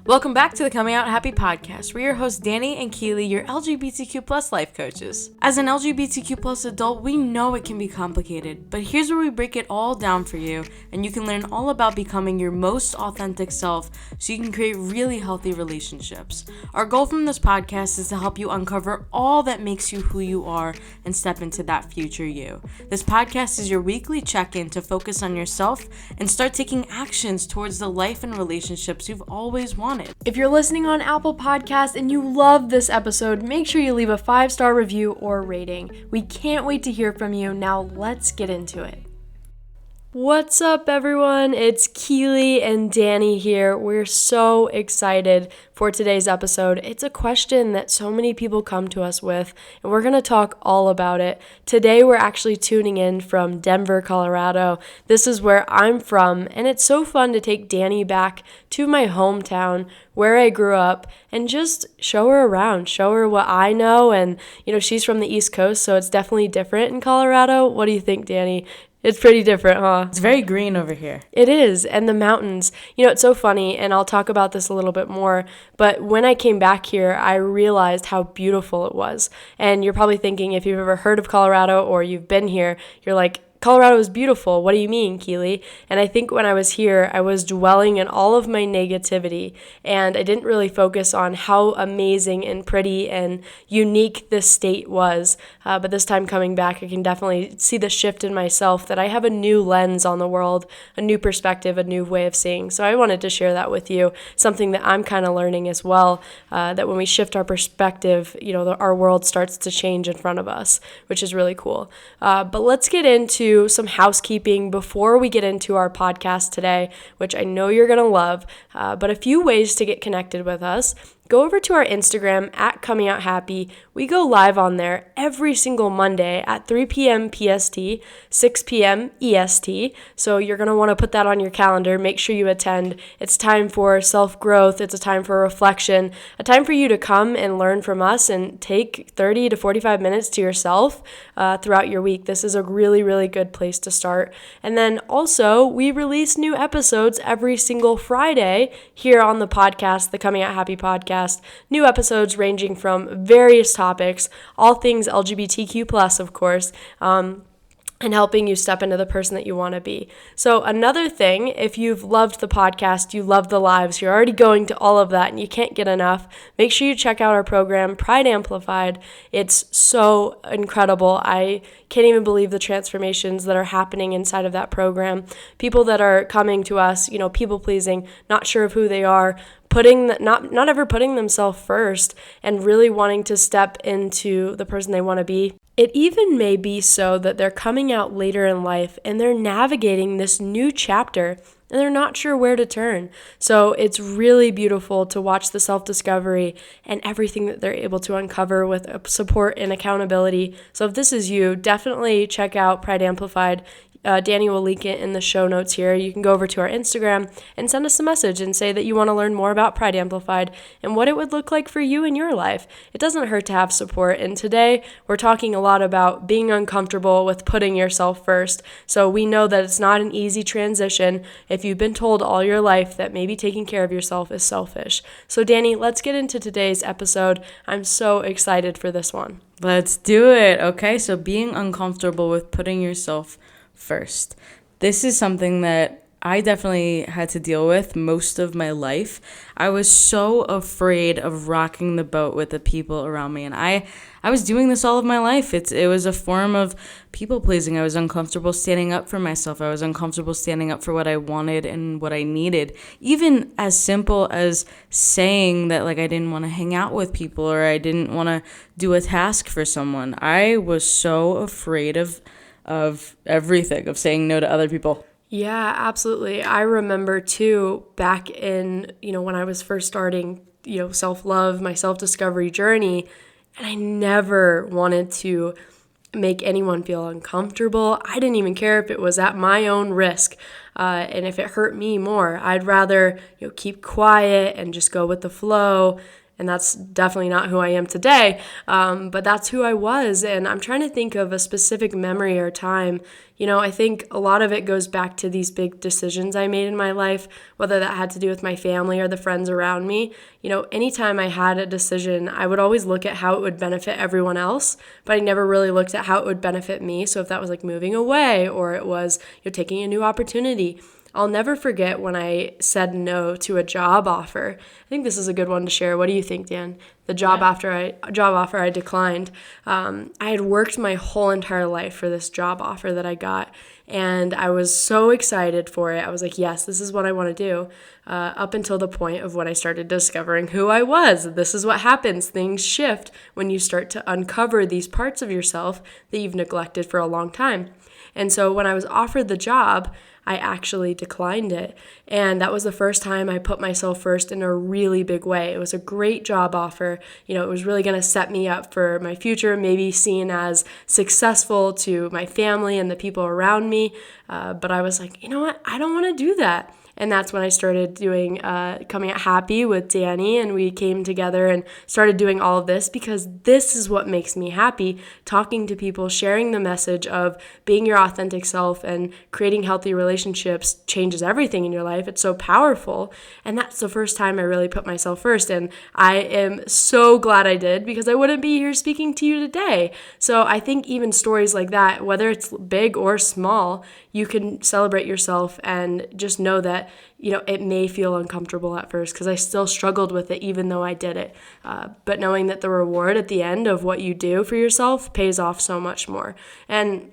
Welcome back to the Coming Out Happy podcast. We're your hosts, Danny and Keely, your LGBTQ plus life coaches. As an LGBTQ plus adult, we know it can be complicated, but here's where we break it all down for you, and you can learn all about becoming your most authentic self so you can create really healthy relationships. Our goal from this podcast is to help you uncover all that makes you who you are and step into that future you. This podcast is your weekly check-in to focus on yourself and start taking actions towards the life and relationships you've always wanted. If you're listening on Apple Podcasts and you love this episode, make sure you leave a 5-star review or rating. We can't wait to hear from you. Now let's get into it. What's up, everyone? It's Keely and Danny here. We're so excited for today's episode. It's a question that so many people come to us with, and we're going to talk all about it. Today, we're actually tuning in from Denver, Colorado. This is where I'm from, and it's so fun to take Danny back to my hometown, where I grew up, and just show her around, show her what I know. And, she's from the East Coast, so it's definitely different in Colorado. What do you think, Danny? It's pretty different, huh? It's very green over here. It is, and the mountains. It's so funny, and I'll talk about this a little bit more, but when I came back here, I realized how beautiful it was. And you're probably thinking, if you've ever heard of Colorado or you've been here, you're like, Colorado is beautiful. What do you mean, Keely? And I think when I was here, I was dwelling in all of my negativity, and I didn't really focus on how amazing and pretty and unique this state was. But this time coming back, I can definitely see the shift in myself, that I have a new lens on the world, a new perspective, a new way of seeing. So I wanted to share that with you, something that I'm kind of learning as well, that when we shift our perspective, our world starts to change in front of us, which is really cool. But let's get into some housekeeping before we get into our podcast today, which I know you're going to love, but a few ways to get connected with us. Go over to our Instagram at Coming Out Happy. We go live on there every single Monday at 3 p.m. PST, 6 p.m. EST. So you're going to want to put that on your calendar. Make sure you attend. It's time for self-growth. It's a time for reflection, a time for you to come and learn from us and take 30 to 45 minutes to yourself throughout your week. This is a really, really good place to start. And then also, we release new episodes every single Friday here on the podcast, the Coming Out Happy podcast. New episodes ranging from various topics, all things LGBTQ+, of course, and helping you step into the person that you want to be. So another thing, if you've loved the podcast, you love the lives, you're already going to all of that and you can't get enough, make sure you check out our program, Pride Amplified. It's so incredible. I can't even believe the transformations that are happening inside of that program. People that are coming to us, people pleasing, not sure of who they are, not ever putting themselves first, and really wanting to step into the person they want to be. It even may be so that they're coming out later in life and they're navigating this new chapter and they're not sure where to turn. So it's really beautiful to watch the self-discovery and everything that they're able to uncover with support and accountability. So if this is you, definitely check out Pride Amplified. Danny will link it in the show notes here. You can go over to our Instagram and send us a message and say that you want to learn more about Pride Amplified and what it would look like for you in your life. It doesn't hurt to have support. And today we're talking a lot about being uncomfortable with putting yourself first. So we know that it's not an easy transition if you've been told all your life that maybe taking care of yourself is selfish. So Danny, let's get into today's episode. I'm so excited for this one. Let's do it. Okay, so being uncomfortable with putting yourself first. This is something that I definitely had to deal with most of my life. I was so afraid of rocking the boat with the people around me, and I was doing this all of my life. It was a form of people pleasing. I was uncomfortable standing up for myself. I was uncomfortable standing up for what I wanted and what I needed. Even as simple as saying that I didn't want to hang out with people or I didn't want to do a task for someone. I was so afraid of everything, of saying no to other people. Yeah, absolutely. I remember too, back in, when I was first starting, self-love, my self-discovery journey, and I never wanted to make anyone feel uncomfortable. I didn't even care if it was at my own risk. And if it hurt me more, I'd rather, keep quiet and just go with the flow. And that's definitely not who I am today, but that's who I was. And I'm trying to think of a specific memory or time. I think a lot of it goes back to these big decisions I made in my life, whether that had to do with my family or the friends around me. Anytime I had a decision, I would always look at how it would benefit everyone else, but I never really looked at how it would benefit me. So if that was like moving away or it was taking a new opportunity, I'll never forget when I said no to a job offer. I think this is a good one to share. What do you think, Dan? The job offer I declined. I had worked my whole entire life for this job offer that I got, and I was so excited for it. I was like, yes, this is what I want to do. Up until the point of when I started discovering who I was. This is what happens. Things shift when you start to uncover these parts of yourself that you've neglected for a long time. And so when I was offered the job, I actually declined it. And that was the first time I put myself first in a really big way. It was a great job offer. It was really going to set me up for my future, maybe seen as successful to my family and the people around me. But I was like, you know what? I don't want to do that. And that's when I started doing Coming Out Happy with Danny, and we came together and started doing all of this because this is what makes me happy, talking to people, sharing the message of being your authentic self and creating healthy relationships changes everything in your life. It's so powerful, and that's the first time I really put myself first, and I am so glad I did because I wouldn't be here speaking to you today. So I think even stories like that, whether it's big or small, you can celebrate yourself and just know that it may feel uncomfortable at first because I still struggled with it even though I did it. But knowing that the reward at the end of what you do for yourself pays off so much more. And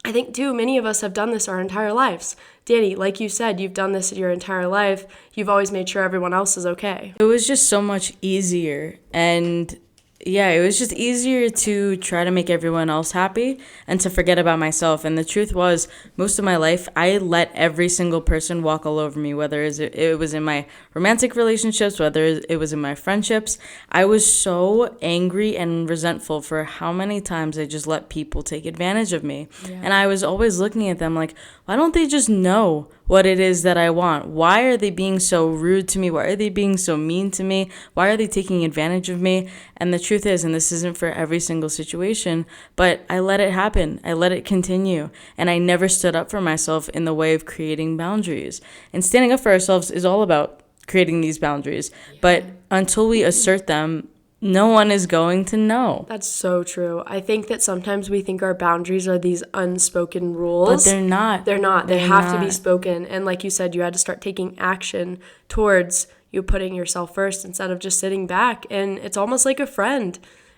I think, too, many of us have done this our entire lives. Danny, like you said, you've done this your entire life. You've always made sure everyone else is okay. It was just so much easier. And yeah, it was just easier to try to make everyone else happy and to forget about myself. And the truth was, most of my life, I let every single person walk all over me, whether it was in my romantic relationships, whether it was in my friendships. I was so angry and resentful for how many times I just let people take advantage of me. Yeah. And I was always looking at them like, why don't they just know what it is that I want? Why are they being so rude to me? Why are they being so mean to me? Why are they taking advantage of me? And the truth is, and this isn't for every single situation, but I let it happen. I let it continue. And I never stood up for myself in the way of creating boundaries. And standing up for ourselves is all about creating these boundaries. Yeah. But until we assert them, no one is going to know. That's so true. I think that sometimes we think our boundaries are these unspoken rules. But they're not. They're not. They have to be spoken. And like you said, you had to start taking action towards you putting yourself first instead of just sitting back. And it's almost like a friend.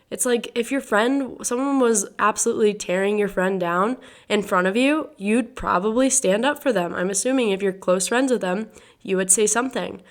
It's like if someone was absolutely tearing your friend down in front of you, you'd probably stand up for them. I'm assuming if you're close friends with them, you would say something.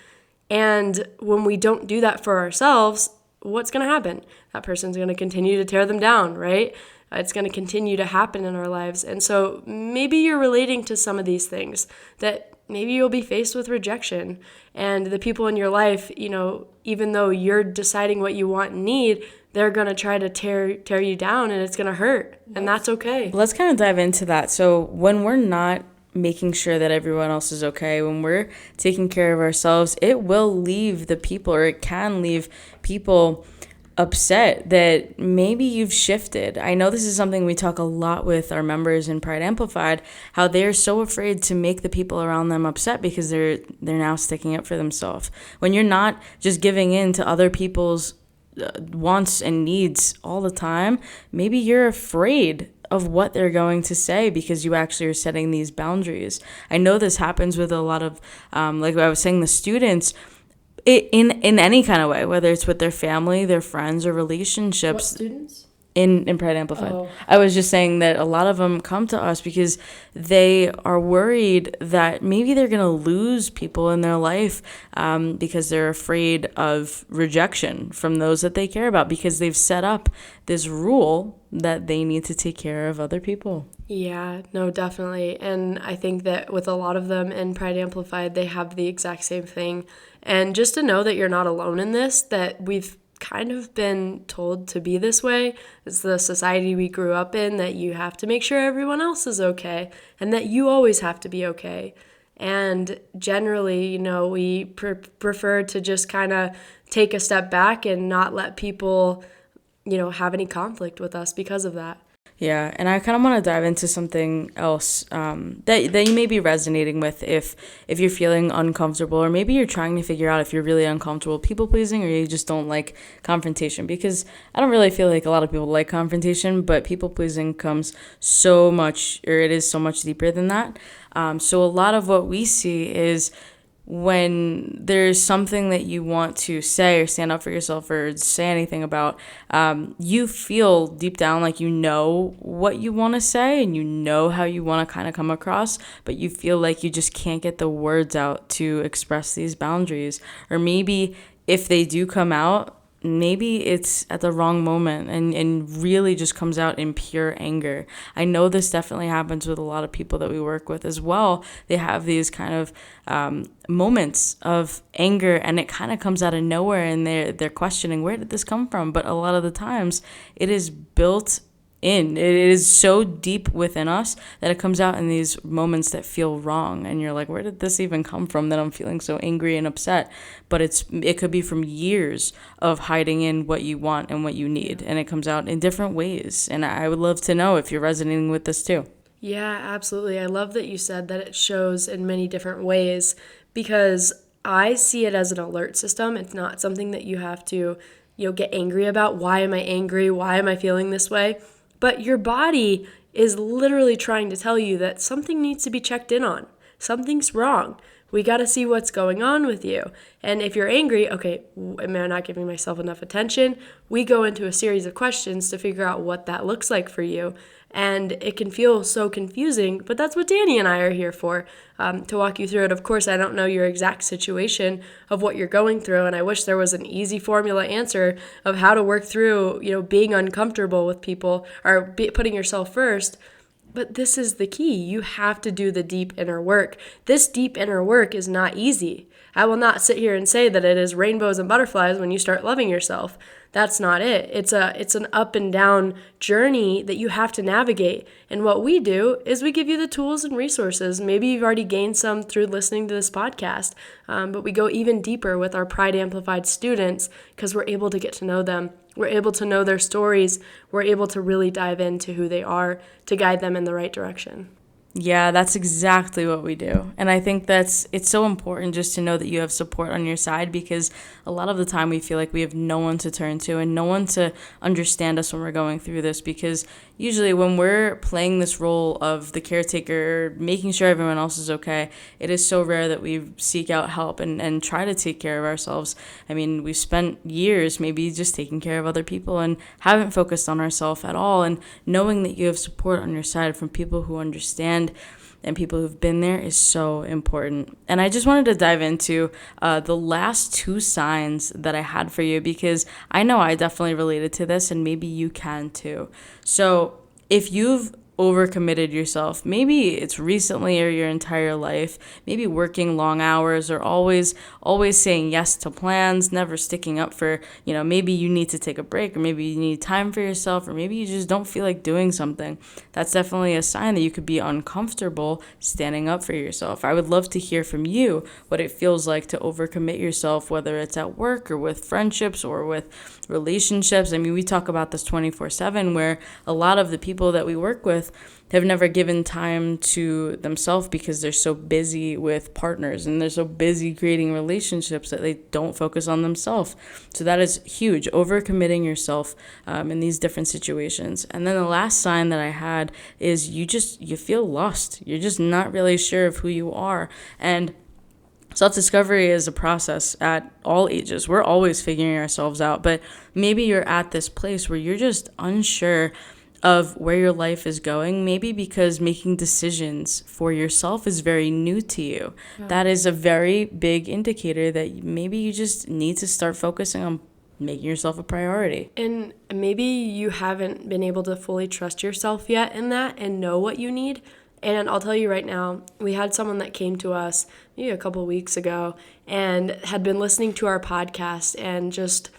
And when we don't do that for ourselves, what's going to happen? That person's going to continue to tear them down, right? It's going to continue to happen in our lives. And so maybe you're relating to some of these things that maybe you'll be faced with rejection. And the people in your life, even though you're deciding what you want and need, they're going to try to tear you down, and it's going to hurt. And that's okay. Let's kind of dive into that. So when we're not making sure that everyone else is okay, when we're taking care of ourselves, it will leave the people, or it can leave people upset that maybe you've shifted. I know this is something we talk a lot with our members in Pride Amplified, how they're so afraid to make the people around them upset because they're now sticking up for themselves. When you're not just giving in to other people's wants and needs all the time, maybe you're afraid of what they're going to say because you actually are setting these boundaries. I know this happens with a lot of, like I was saying, the students in any kind of way, whether it's with their family, their friends, or relationships. What students? In Pride Amplified. Oh. I was just saying that a lot of them come to us because they are worried that maybe they're going to lose people in their life because they're afraid of rejection from those that they care about because they've set up this rule that they need to take care of other people. Yeah, no, definitely. And I think that with a lot of them in Pride Amplified, they have the exact same thing. And just to know that you're not alone in this, that we've kind of been told to be this way. It's the society we grew up in, that you have to make sure everyone else is okay and that you always have to be okay. And generally, we prefer to just kind of take a step back and not let people, have any conflict with us because of that. Yeah, and I kind of want to dive into something else that you may be resonating with if you're feeling uncomfortable, or maybe you're trying to figure out if you're really uncomfortable people pleasing, or you just don't like confrontation. Because I don't really feel like a lot of people like confrontation, but people pleasing comes so much, or it is so much deeper than that. So a lot of what we see is when there's something that you want to say or stand up for yourself or say anything about, you feel deep down like you know what you want to say and you know how you want to kind of come across, but you feel like you just can't get the words out to express these boundaries. Or maybe if they do come out, maybe it's at the wrong moment and really just comes out in pure anger. I know this definitely happens with a lot of people that we work with as well. They have these kind of moments of anger, and it kind of comes out of nowhere, and they're questioning, where did this come from? But a lot of the times it is built in. It is so deep within us that it comes out in these moments that feel wrong, and you're like, where did this even come from that I'm feeling so angry and upset? But it could be from years of hiding in what you want and what you need, and it comes out in different ways. And I would love to know if you're resonating with this too. Yeah, absolutely. I love that you said that it shows in many different ways, because I see it as an alert system. It's not something that you have to, get angry about. Why am I angry? Why am I feeling this way? But your body is literally trying to tell you that something needs to be checked in on. Something's wrong. We got to see what's going on with you. And if you're angry, okay, am I not giving myself enough attention? We go into a series of questions to figure out what that looks like for you. And it can feel so confusing, but that's what Danny and I are here for, to walk you through it. Of course, I don't know your exact situation of what you're going through, and I wish there was an easy formula answer of how to work through, being uncomfortable with people or putting yourself first. But this is the key. You have to do the deep inner work. This deep inner work is not easy. I will not sit here and say that it is rainbows and butterflies when you start loving yourself. That's not it. It's an up and down journey that you have to navigate. And what we do is we give you the tools and resources. Maybe you've already gained some through listening to this podcast, but we go even deeper with our Pride Amplified students because we're able to get to know them. We're able to know their stories. We're able to really dive into who they are to guide them in the right direction. Yeah, that's exactly what we do. And I think it's so important just to know that you have support on your side, because a lot of the time we feel like we have no one to turn to and no one to understand us when we're going through this, because usually when we're playing this role of the caretaker, making sure everyone else is okay, it is so rare that we seek out help and try to take care of ourselves. I mean, we've spent years maybe just taking care of other people and haven't focused on ourselves at all. And knowing that you have support on your side from people who understand and people who've been there is so important. And I just wanted to dive into the last two signs that I had for you, because I know I definitely related to this, and maybe you can too. So if you've overcommitted yourself, maybe it's recently or your entire life, maybe working long hours or always saying yes to plans, never sticking up for, maybe you need to take a break, or maybe you need time for yourself, or maybe you just don't feel like doing something. That's definitely a sign that you could be uncomfortable standing up for yourself. I would love to hear from you what it feels like to overcommit yourself, whether it's at work or with friendships or with relationships. I mean, we talk about this 24/7, where a lot of the people that we work with have never given time to themselves because they're so busy with partners and they're so busy creating relationships that they don't focus on themselves. So that is huge, overcommitting yourself in these different situations. And then the last sign that I had is you feel lost. You're just not really sure of who you are. And self-discovery is a process at all ages. We're always figuring ourselves out, but maybe you're at this place where you're just unsure of where your life is going, maybe because making decisions for yourself is very new to you. Yeah. That is a very big indicator that maybe you just need to start focusing on making yourself a priority. And maybe you haven't been able to fully trust yourself yet in that and know what you need. And I'll tell you right now, we had someone that came to us maybe a couple weeks ago and had been listening to our podcast, and just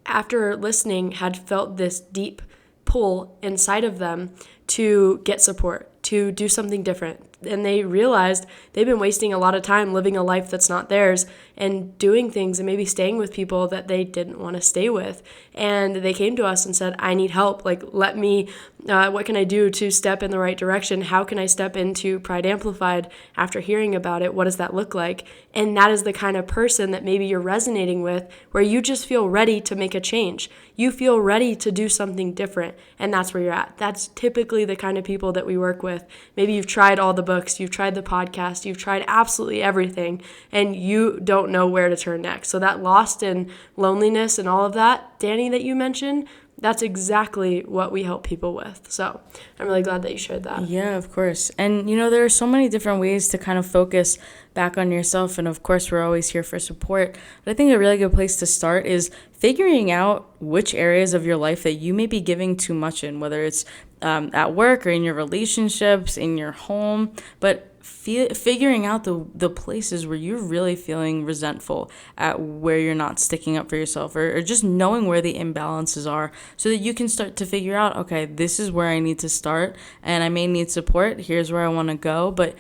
after listening had felt this deep pull inside of them to get support, to do something different, and they realized they've been wasting a lot of time living a life that's not theirs and doing things and maybe staying with people that they didn't want to stay with. And they came to us and said, I need help. Like, let me, what can I do to step in the right direction? How can I step into Pride Amplified after hearing about it? What does that look like? And that is the kind of person that maybe you're resonating with, where you just feel ready to make a change. You feel ready to do something different, and that's where you're at. That's typically the kind of people that we work with. Maybe you've tried all the books, you've tried the podcast, you've tried absolutely everything, and you don't know where to turn next. So that lost in loneliness and all of that, Danny, that you mentioned, that's exactly what we help people with. So I'm really glad that you shared that. Yeah, of course. And, there are so many different ways to kind of focus back on yourself. And of course, we're always here for support. But I think a really good place to start is figuring out which areas of your life that you may be giving too much in, whether it's at work or in your relationships, in your home. But figuring out the places where you're really feeling resentful at where you're not sticking up for yourself, or just knowing where the imbalances are so that you can start to figure out, okay, this is where I need to start and I may need support. Here's where I want to go. But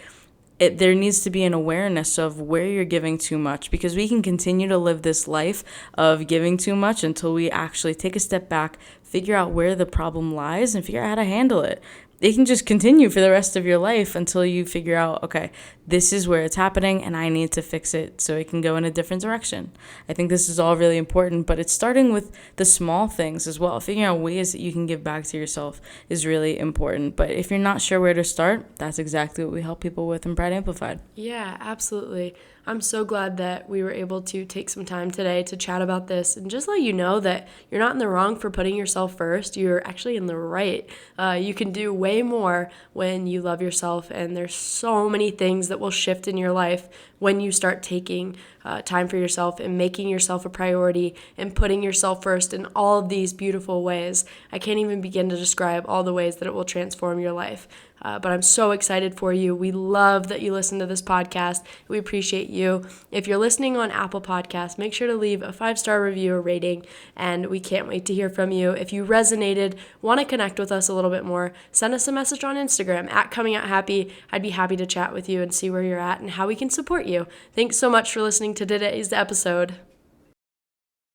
there needs to be an awareness of where you're giving too much, because we can continue to live this life of giving too much until we actually take a step back, figure out where the problem lies, and figure out how to handle it. It can just continue for the rest of your life until you figure out, okay, this is where it's happening and I need to fix it so it can go in a different direction. I think this is all really important, but it's starting with the small things as well. Figuring out ways that you can give back to yourself is really important. But if you're not sure where to start, that's exactly what we help people with in Pride Amplified. Yeah, absolutely. I'm so glad that we were able to take some time today to chat about this and just let you know that you're not in the wrong for putting yourself first. You're actually in the right. You can do way more when you love yourself, and there's so many things that will shift in your life when you start taking time for yourself and making yourself a priority and putting yourself first in all of these beautiful ways. I can't even begin to describe all the ways that it will transform your life. But I'm so excited for you. We love that you listen to this podcast. We appreciate you. If you're listening on Apple Podcasts, make sure to leave a 5-star review or rating, and we can't wait to hear from you. If you resonated, want to connect with us a little bit more, send us a message on Instagram at Coming Out Happy. I'd be happy to chat with you and see where you're at and how we can support you. Thanks so much for listening to today's episode.